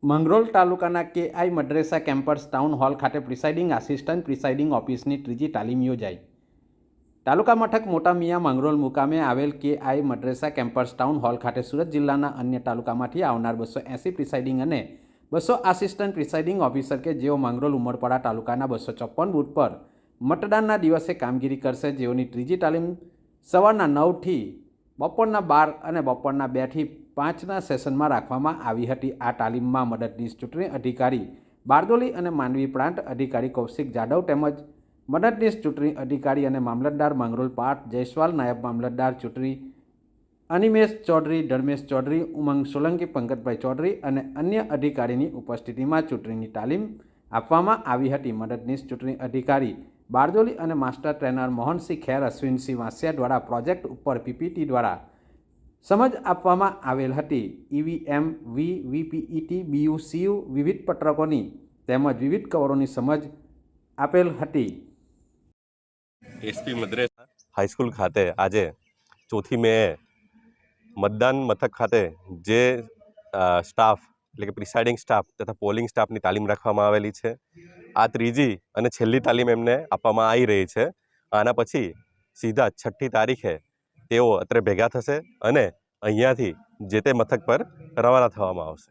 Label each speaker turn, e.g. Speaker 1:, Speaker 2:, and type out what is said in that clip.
Speaker 1: મંગરોળ તાલુકાના KI મદ્રેસા campus town hall ખાતે presiding assistant presiding ઓફિસની ત્રીજી તાલીમ યોજાઈ. તાલુકા મથક મોટા મિયા મંગરોળ મુકામે આવેલ કેઆઈ મદ્રેસા કેમ્પસ ટાઉન હોલ ખાતે સુરત જિલ્લાના અન્ય તાલુકામાંથી આવનાર 280 પ્રિસાઇડિંગ અને 200 આસિસ્ટન્ટ પ્રિસાઇડિંગ ઓફિસર કે જેઓ મંગરોળ ઉમરપાડા તાલુકાના 254 બૂથ પર મતદાનના દિવસે કામગીરી કરશે, જેઓની ત્રીજી તાલીમ સવારના 9 થી બપોરના 12 અને બપોરના 2 થી 5ના સેશનમાં રાખવામાં આવી હતી. આ તાલીમમાં મદદનીશ ચૂંટણી અધિકારી બારડોલી અને માંડવી પ્રાંત અધિકારી કૌશિક જાદવ તેમજ મદદનીશ ચૂંટણી અધિકારી અને મામલતદાર મંગરોળ પાઠ જયસ્વાલ, નાયબ મામલતદાર ચૂંટણી અનિમેશ ચૌધરી, ધર્મેશ ચૌધરી, ઉમંગ સોલંકી, પંકજભાઈ ચૌધરી અને અન્ય અધિકારીની ઉપસ્થિતિમાં ચૂંટણીની તાલીમ આપવામાં આવી હતી. મદદનીશ ચૂંટણી અધિકારી બારડોલી અને માસ્ટર ટ્રેનર મોહનસિંહ ખેર, અશ્વિનસિંહ વાસિયા દ્વારા પ્રોજેક્ટ ઉપર પીપીટી દ્વારા સમજ આપવામાં આવેલ હતી. ઈવીએમ, વીવીપીઈટી, બીયુસીયુ વિવિધ પત્રકોની તેમજ વિવિધ કવરોની સમજ આપેલ હતી.
Speaker 2: એસપી મદ્રેસા હાઈસ્કૂલ ખાતે આજે 4મી મેએ મતદાન મથક ખાતે જે સ્ટાફ એટલે કે પ્રિસાઇડિંગ સ્ટાફ તથા પોલિંગ સ્ટાફની તાલીમ રાખવામાં આવેલી છે. આ ત્રીજી અને છેલ્લી તાલીમ એમને આપવામાં આવી રહી છે. આના પછી સીધા 6ઠ્ઠી તારીખે તેઓ અત્રે ભેગા થશે અને અહીંયાથી જે તે મથક પર રવાના થવામાં આવશે.